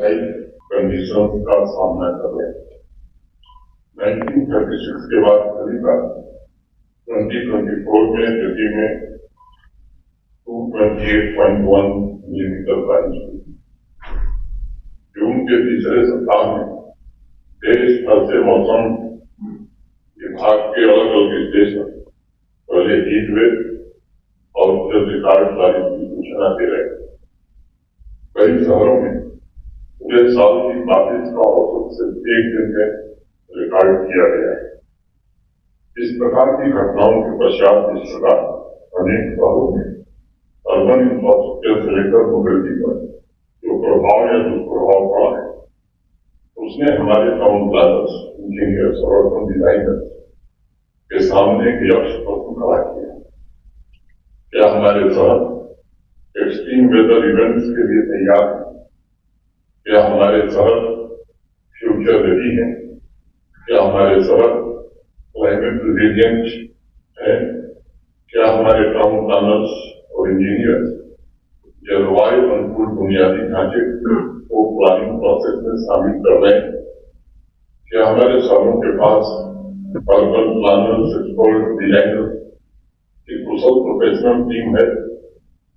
Life condition का सामना कर रहे हैं। 1936 के बाद पहली बार 2024 में दिल्ली में 228.1 मिलीमीटर बारिश हुई। जून के तीसरे सप्ताह में देश भर से मौसम विभाग के अलग अलग स्टेशन पहले हीट वेव और फिर रिकॉर्ड बारिश की सूचना दे रहे हैं। कई शहरों में पूरे साल की बारिश का औसत सिर्फ एक दिन में रिकॉर्ड किया गया है। इस प्रकार की घटनाओं के पश्चात इस प्रकार अनेक शहरों में अर्बन इंफ्रास्ट्रक्चर से लेकर मोबिलिटी पर जो प्रभाव या दुष्प्रभाव पड़ा है, उसने हमारे टाउन प्लानर्स, इंजीनियर्स और अर्बन डिजाइनर्स के सामने एक यक्ष प्रश्न खड़ा किया। क्या हमारे शहर एक्सट्रीम वेदर इवेंट्स के लिए तैयार है? क्या हमारे शहर फ्यूचर रेडी है? क्या हमारे शहर क्लाइमेट रिजिलिएंट है? क्या हमारे टाउन प्लानर्स और इंजीनियर्स जलवायु अनुकूल बुनियादी ढांचे को प्लानिंग प्रोसेस में शामिल कर रहे हैं? क्या हमारे शहरों के पास अर्बन प्लानर्स, एक्सपर्ट, डिजाइनर्स की कुशल प्रोफेशनल टीम है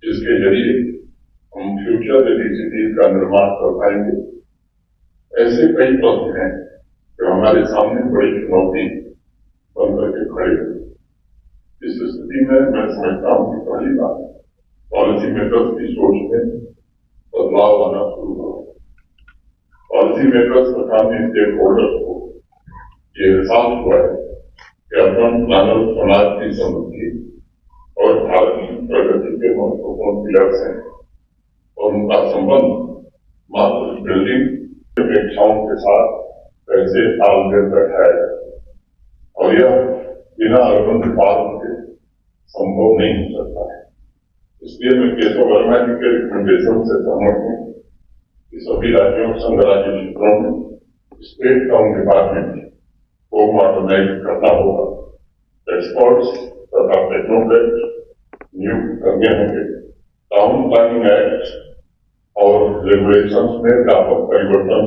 जिसके जरिए हम फ्यूचर रेडी सिटीज का निर्माण कर पाएंगे? ऐसे कई प्रश्न हैं जो हमारे सामने बड़ी चुनौती बनकर के खड़े हैं। इस स्थिति में मैं समझता हूं कि पहली बात पॉलिसी मेकर्स की सोच में बदलाव आना शुरू हो। पॉलिसी मेकर्स तथा स्टेक होल्डर्स को ये एहसास हुआ है कि अर्बन प्लानर समाज की समृद्धि और भारत की प्रगति के महत्वपूर्ण पिलर्स हैं और उनका संबंध मात्र बिल्डिंग अपेक्षाओं के साथ कैसे तालमेल बैठा है और यह बिना अर्बन रिफॉर्म के संभव नहीं हो सकता है। इसलिए मैं केशव वर्मा जी के रिकमेंडेशन से सहमत हूँ कि सभी राज्यों संघ राज्य क्षेत्रों में स्टेट टाउन डिपार्टमेंट को मॉडर्नाइज करना होगा। एक्सपर्ट्स तथा टेक्नोक्रेट नियुक्त करने होंगे। टाउन प्लानिंग एक्ट और रेगुलेशंस में व्यापक परिवर्तन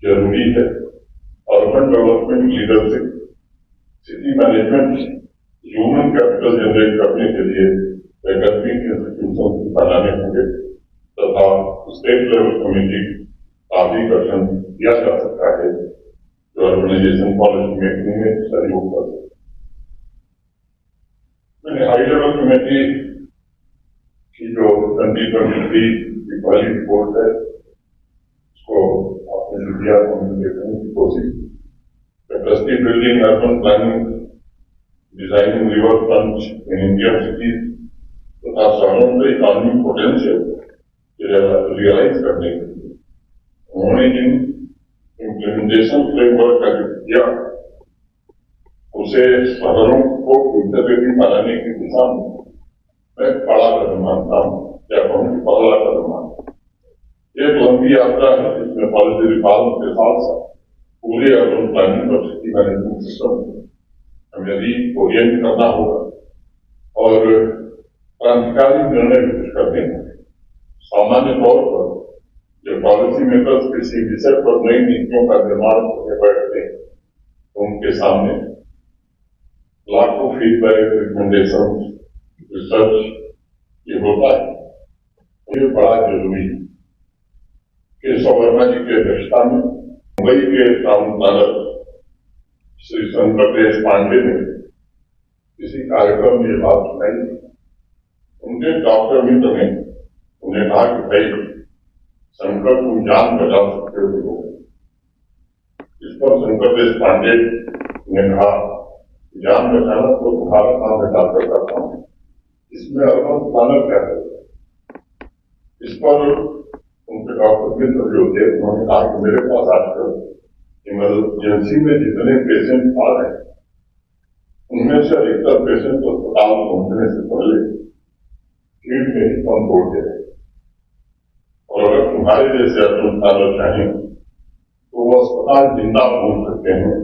जरूरी है। Urban development leadership, city management, human capital generate करने के लिए वैकल्पिक इंस्टीट्यूशन बनाने होंगे तथा स्टेट लेवल कमेटी का भी गठन किया जा सकता है जो अर्बनाइजेशन पॉलिसी मेकिंग में सहयोग कर सकते। मैंने हाई लेवल कमेटी की जो 2023 की पहली रिपोर्ट है उसको आपने जो दिया तो हमने देखने की कोशिश की। Capacity building, urban planning, designing river front in Indian cities तथा शहरों में इकोनॉमिक पोटेंशियल रियलाइज करने के लिए उन्होंने जिन इम्प्लीमेंटेशन फ्रेमवर्क का किया उसे शहरों को इंटरनेटी बनाने की दिशा में मैं बड़ा कदम मानता हूँ या कहूँ कि पहला कदम मानता हूँ। एक लंबी यात्रा है जिसमें पॉलिसी रिफॉर्म के साथ साथ पूरे अर्बन प्लानिंग और सिटी मैनेजमेंट सिस्टम हमें रीओरिएंट करना होगा और क्रांतिकारी निर्णय कुछ करने होंगे। सामान्य तौर पर जो पॉलिसी मेकर्स किसी विषय पर नई नीतियों का निर्माण करने बैठते हैं तो उनके सामने लाखों फीडबैक, रिकमेंडेशन, रिसर्च ये होता है। ये बड़ा जरूरी है। केशव वर्मा जी की अध्यक्षता में मुंबई के टाउन प्लानर श्री शंकर देशपांडे ने किसी कार्यक्रम में ये बात सुनाई। उनके डॉक्टर मित्र ने उन्हें कहा कि भाई शंकर तुम जान बचा सकते हो। इस पर शंकर देशपांडे ने कहा जान बचाना तो तुम्हारा काम है, डॉक्टर का काम है, इसमें अर्बन प्लानर क्या करेगा। इस पर उनके डॉक्टर मित्र जो थे उन्होंने कहा कि मेरे पास आजकल इमरजेंसी में जितने पेशेंट आ रहे हैं उनमें से अधिकतर पेशेंट अस्पताल पहुंचने से पहले भीड़ में ही कम तोड़ दे रहे। और अगर तुम्हारे जैसे अर्बन प्लानर चाहें तो वो अस्पताल जिंदा बोल सकते हैं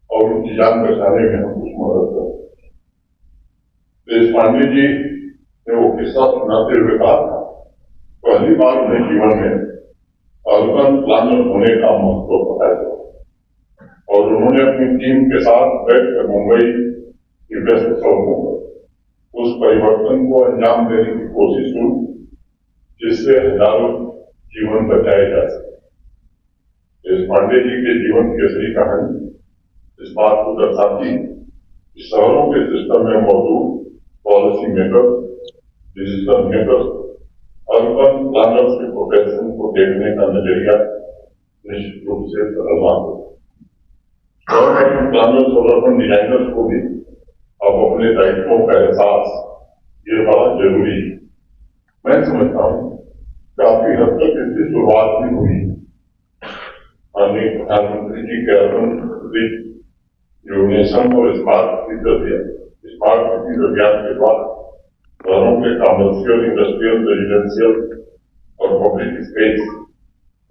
और उनकी जान बचाने में हम कुछ मदद कर सकते हैं। देशपांडे जी ने वो किस्सा सुनाते हुए कहा था पहली बार उन्हें जीवन में अर्बन प्लानर होने का महत्व बताया और उन्होंने अपनी टीम के साथ बैठकर मुंबई की व्यस्त सड़कों पर उस परिवर्तन को अंजाम देने की कोशिश की जिससे हजारों जीवन बचाए जा सके। इस पांडे जी के जीवन की असली कहानी इस बात को दर्शाती है कि शहरों के सिस्टम में मौजूद policy makers, decision makers, urban planners के प्रोफेशन को देखने का नजरिया निश्चित रूप से बदलना होगा। अर्बन प्लानर्स और अर्बन डिजाइनर्स को भी अब अपने दायित्वों का एहसास ये बड़ा जरूरी है। मैं समझता हूँ काफी हद तक इसकी शुरुआत भी हुई। माननीय प्रधानमंत्री जी के अर्बन जो नेशन और स्मार्ट सिटी अभियान के बाद शहरों के कॉमर्शियल, इंडस्ट्रियल, रेजिडेंशियल और पब्लिक स्पेस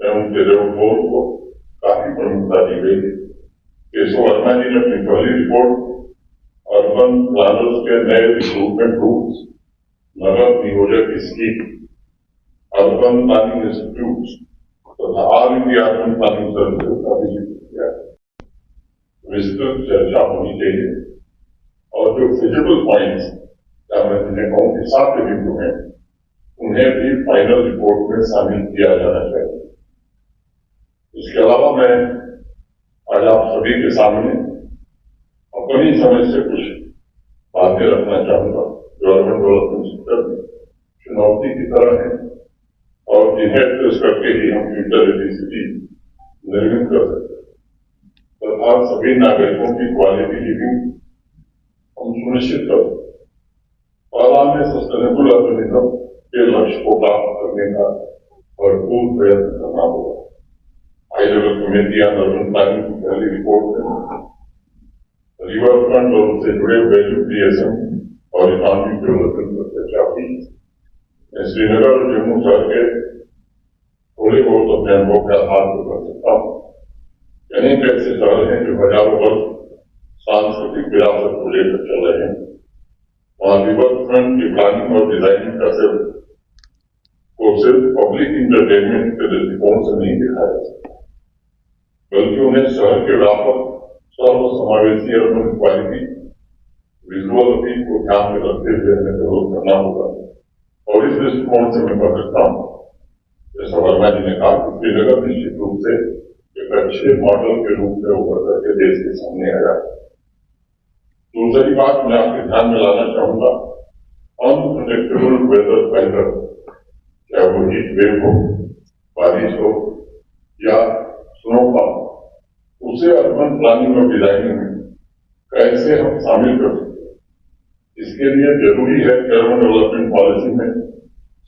में उनके रोल को काफी प्रमुखता दी गई। केशव वर्मा जी ने अपनी पहली रिपोर्ट अर्बन प्लानर्स के नए रिक्रूटमेंट रूल्स, नगर नियोजक स्कीम, अर्बन प्लानिंग इंस्टीट्यूट तथा all India urban planning services का भी जिक्र किया है। विस्तृत चर्चा होनी चाहिए और जो फिजिबल पॉइंट्स या मैं जिन्हें कहूँ कि सात बिंदु हैं उन्हें भी फाइनल रिपोर्ट में शामिल किया जाना चाहिए। इसके अलावा मैं आज आप सभी के सामने अपनी समझ से कुछ बातें रखना चाहूंगा जो अर्बन डेवलपमेंट सेक्टर में चुनौती की तरह है और जिन्हें फेस करके ही हम फ्यूचर रेडी सिटी निर्मित कर सकते हैं तथा सभी नागरिकों की क्वालिटी लिविंग हम सुनिश्चित कर और हमें सस्टेनेबल अर्बनिज्म के लक्ष्य को प्राप्त करने का भरपूर प्रयत्न करना होगा। High level committee on urban planning की पहली रिपोर्ट में रिवर फ्रंट और उससे जुड़े वैल्यू क्रिएशन और इकोनॉमिक डेवलपमेंट पर चर्चा हुई। श्रीनगर और जम्मू शहर के थोड़े बहुत अपने अनुभव के आधार पर कर सकता हूँ। अनेक ऐसे शहर हैं जो हजारों वर्ष सांस्कृतिक विरासत को लेकर चल रहे हैं। वहां रिवर फ्रंट की प्लानिंग और डिजाइनिंग का सिर्फ पब्लिक इंटरटेनमेंट के दृष्टिकोण से नहीं दिखाया जा सकता, बल्कि उन्हें शहर के व्यापक सर्व समावेशी अर्बन क्वालिटी विजुअल अपील को ध्यान में रखते हुए हमें डेवलप करना होगा। और इस दृष्टिकोण से मैं कह सकता हूँ जैसा वर्मा जी ने कहा कि श्रीनगर निश्चित रूप से एक अच्छे मॉडल के रूप में उभर करके देश के सामने आया। दूसरी बात मैं आपके ध्यान में लाना चाहूंगा, अनप्रेडिक्टेबल वेदर पैटर्न, चाहे वो हीट वेव हो, बारिश हो या स्नोफॉल, उसे अर्बन प्लानिंग और डिजाइनिंग में कैसे हम शामिल कर सकते हैं। इसके लिए जरूरी है कि अर्बन डेवलपमेंट पॉलिसी में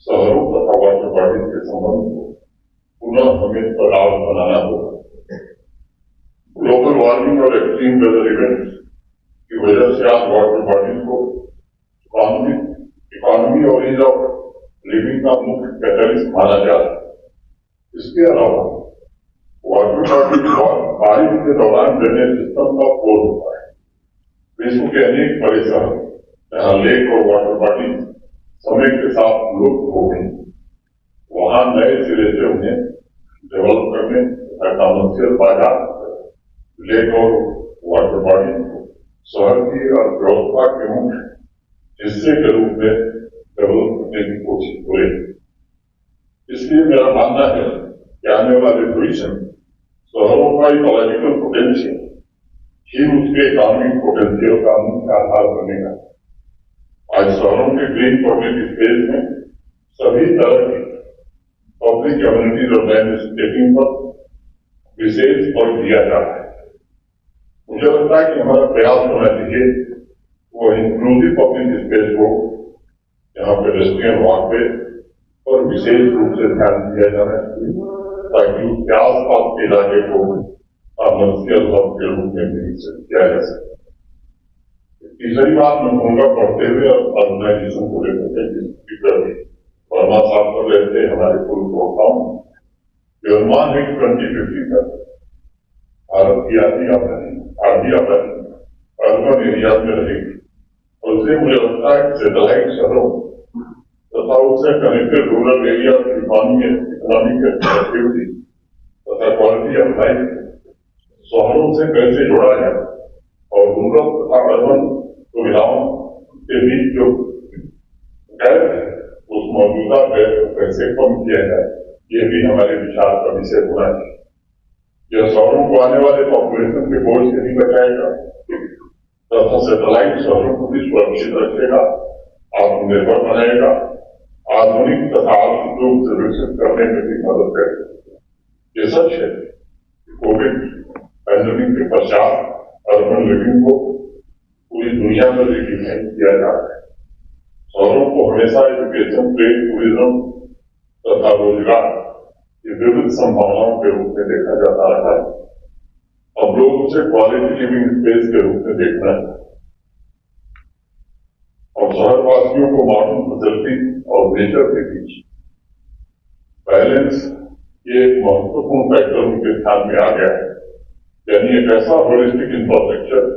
शहरों तथा वाटर बॉडीज के संबंध को पुनः हमें प्रगाढ़ बनाना होगा। ग्लोबल वार्मिंग और एक्सट्रीम वेदर इवेंट्स की वजह से आज वाटर बॉडीज को इकोनॉमी और ईज ऑफ लिविंग का मुख्य कैटलिस्ट माना जा रहा है। इसके अलावा वाटर बॉडीज बारिश के दौरान ड्रेनेज सिस्टम का फ्लो होता है। विश्व के अनेक बड़े शहर जहां लेक और वाटर बॉडीज समय के साथ लुप्त हो गई, वहां नए सिरे से उन्हें डेवलप करने तथा कमर्शियल बाजार लेक और वाटर बॉडीज को शहर की अर्थव्यवस्था के मुख्य हिस्से के रूप में डेवलप करने की कोशिश हो रही है। इसलिए मेरा मानना है कि आने वाले भविष्य में शहरों का इकोलॉजिकल पोटेंशियल ही उसके इकोनॉमिक पोटेंशियल का मुख्य आधार बनेगा। आज शहरों के ग्रीन पब्लिक स्पेस में सभी तरह की पब्लिक कम्युनिटीज और लैंडस्केपिंग पर विशेष बल दिया जा रहा है। मुझे लगता है कि हमारा प्रयास होना चाहिए वो इंक्लूसिव पब्लिक स्पेस हो, यहाँ पेडेस्ट्रियन वॉकवे पर विशेष रूप से ध्यान दिया जाना चाहिए ताकि उसके आसपास के इलाके को कमर्शियल हब के रूप में विकसित किया जा सके। तीसरी बात मैं कहूँगा, पढ़ते हुए ऑर्गेनाइजेशन को लेकर वर्मा साहब कर लेते हमारे पूर्व प्रोग्राम जो अनुमान है कि 2050 तक भारत की आधी आबादी अर्बन एरिया में रहेगी। और उससे मुझे लगता है कि सैटेलाइट शहरों तथा उससे connected rural area economic activity quality of life शहरों से कैसे जोड़ा जाए और रूरल तथा अर्बन सुविधाओं के बीच जो गैप है उस मौजूदा गैप को कैसे कम किया जाए, ये भी हमारे विचार का विषय होना चाहिए। यह शहरों को आने वाले पॉपुलेशन के बोझ से नहीं बचाएगा तथा सैटेलाइट शहरों को भी सुरक्षित रखेगा, आत्मनिर्भर बनाएगा, आधुनिक तथा आर्थिक रूप से विकसित करने में भी मदद करेगा। ये सच है कि कोविड पैंडेमिक के पश्चात अर्बन लिविंग को पूरी दुनिया में रिडिफाइन किया जा रहा है। शहरों को हमेशा एजुकेशन, ट्रेड, टूरिज्म तथा रोजगार की विविध संभावनाओं के रूप में देखा जाता रहा है। अब लोग उसे क्वालिटी लिविंग स्पेस के रूप में देखना है और शहरवासियों को मॉडर्न फैसिलिटी और नेचर के बीच बैलेंस ये एक महत्वपूर्ण फैक्टर उनके ध्यान में आ गया है। यानी एक ऐसा होलिस्टिक इंफ्रास्ट्रक्चर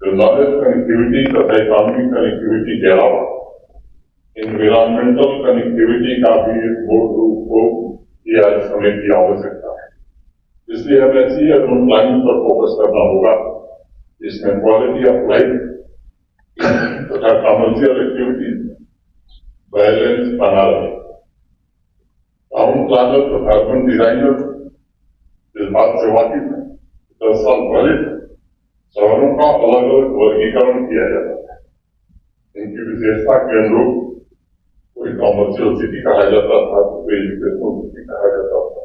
जो नॉलेज कनेक्टिविटी तथा इकोनॉमिक कनेक्टिविटी के अलावा इन्वायरमेंटल कनेक्टिविटी का भी एक मूल रूप हो, ये आज समय की आवश्यकता है। इसलिए हमें ऐसी अर्बन प्लानिंग पर फोकस करना होगा जिसमें क्वालिटी ऑफ लाइफ तथा कमर्शियल एक्टिविटीज बैलेंस बना रहे। टाउन प्लानर तथा अर्बन डिजाइनर इस बात से वाकिफ है। 10 साल पहले शहरों का अलग अलग वर्गीकरण किया जाता था। इनकी विशेषता के अनुरूप कोई कमर्शियल सिटी कहा जाता था, कोई एजुकेशनल सिटी कहा जाता था,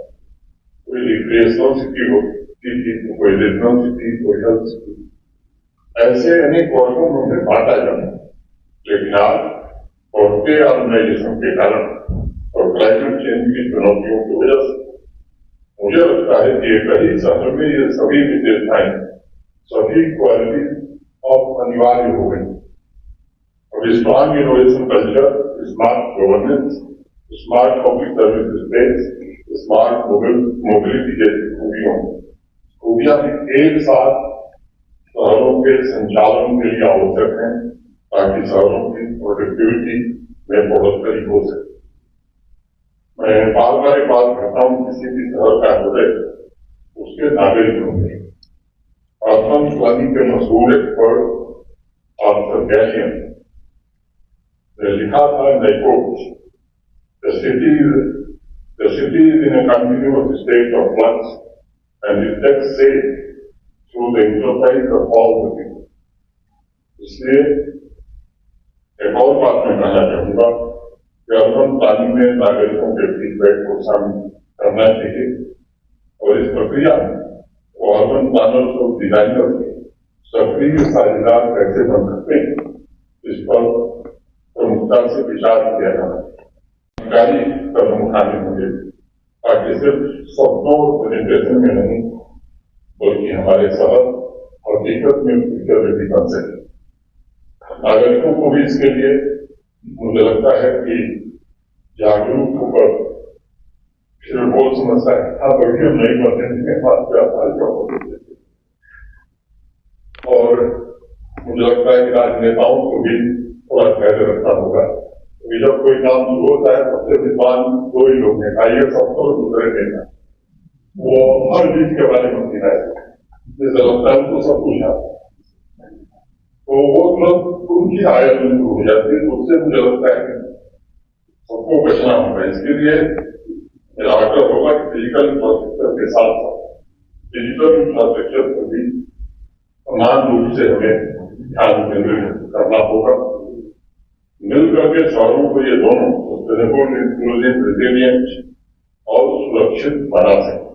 कोई रिक्रिएशनल सिटी होती थी, कोई रीजनल सिटी, कोई हेल्थ सिटी, ऐसे अनेक वर्गों में उन्हें बांटा जाता। लेकिन आज बढ़ते अर्बनाइजेशन के कारण और क्लाइमेट चेंज की चुनौतियों की वजह से मुझे लगता है कि एक ही शहर में ये सभी विशेषताएं, सभी क्वालिटी अब अनिवार्य हो गई। और strong innovation culture, smart governance, smart public service space, smart mobility जैसी खूबियां भी एक साथ शहरों के संचालन के लिए आवश्यक है ताकि शहरों की प्रोडक्टिविटी में बढ़ोतरी हो सके। मैं बार बार एक बात करता हूं, किसी भी शहर का हृदय उसके नागरिक होंगे। अर्बन प्लानिंग के मशहूर एक्सपर्ट आर्थर गैलियन ने लिखा था, the city is in a continuous state of flux and it takes shape through the enterprise of all the people. इसलिए एक और बात मैं कहना चाहूंगा कि अर्बन प्लानिंग में नागरिकों के फीडबैक को शामिल करना चाहिए और इस प्रक्रिया में अर्बन प्लानर्स और डिजाइनर्स सक्रिय साझेदार कैसे बन सकते हैं, इस पर प्रमुखता से विचार किया जाना जानकारी कदम उठाने होंगे ताकि सिर्फ शब्दों और प्रेजेंटेशन में नहीं बल्कि हमारे शहर हकीकत में फ्यूचर बन सके। नागरिकों को भी इसके लिए मुझे लगता है कि जागरूक होकर फिर बहुत समझता है हाँ बढ़िया नई मशीन बात और मुझे लगता है कि राजनेताओं को भी थोड़ा ख्याल रखना होगा। अभी जब कोई काम शुरू होता है सबसे विद्वान दो ही लोग हैं, आईएएस अफसर और दूसरे नेता। वो हर चीज के बारे में सिखाए जैसे लगता है उनको सब कुछ आता है, तो वो मतलब उनकी आयत शुरू हो जाती है। उससे मुझे लगता है कि सबको बचना होगा। इसके लिए मेरा आग्रह होगा कि फिजिकल इंफ्रास्ट्रक्चर के साथ साथ डिजिटल इंफ्रास्ट्रक्चर पर भी समान रूप से हमें ध्यान केंद्रित करना होगा। मिलकर के शहरों को ये दोनों सस्टेनेबल, इंक्लूसिव, रेजिलिएंट और सुरक्षित बना सकें।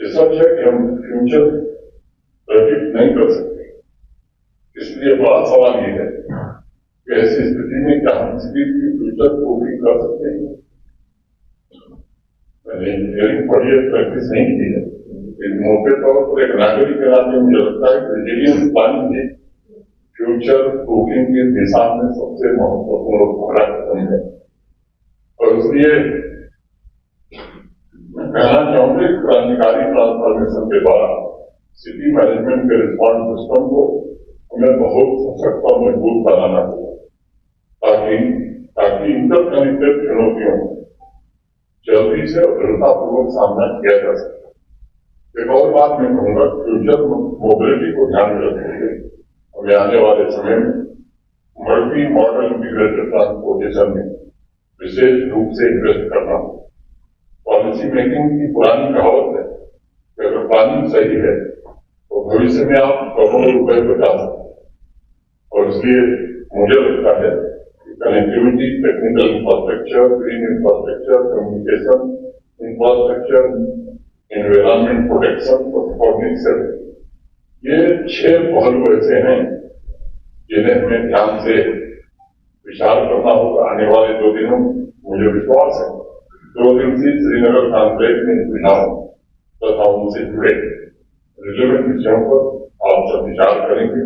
ये सच है कि हम फ्यूचर प्रेडिक्ट नहीं कर सकते, इसलिए बड़ा सवाल ये है कि ऐसी स्थिति में क्या हम सिटी की फ्यूचर को भी कर सकते हैं। मैंने इंजीनियरिंग पढ़ी है, प्रैक्टिस नहीं की है, लेकिन मोटे तौर पर एक नागरिक के नाते मुझे लगता है कि रेजिलियंस प्लानिंग है फ्यूचर प्रूफिंग की दिशा में सबसे महत्वपूर्ण कदम है। और इसलिए मैं कहना चाहूंगा कि क्रांतिकारी ट्रांसफॉर्मेशन के द्वारा सिटी मैनेजमेंट के रिस्पॉन्स सिस्टम को हमें बहुत सशक्त और मजबूत बनाना होगा ताकि इंटरकनेक्टेड चुनौतियों जल्दी से और दृढ़तापूर्वक सामना किया जा सके। बात मैं कहूंगा, फ्यूचर मोबिलिटी को ध्यान में रखते हुए हमें आने वाले समय में मल्टी मॉडल इंटीग्रेटेड ट्रांसपोर्टेशन में विशेष रूप से इन्वेस्ट करना। पॉलिसी मेकिंग की पुरानी कहावत है कि अगर प्लानिंग सही है तो भविष्य में आप करोड़ों रुपए बचा सकते हैं। और इसलिए मुझे लगता है कि connectivity, technical infrastructure, green infrastructure, communication infrastructure, environment protection, public safety, ये 6 पहलू ऐसे हैं जिन्हें हमें ध्यान से विचार करना होगा। आने वाले 2 दिनों मुझे विश्वास है 2 दिन से श्रीनगर कॉन्फ्रेंस में विधान तथा उनसे जुड़े रिलेवेंट विषयों पर आप सब विचार करेंगे।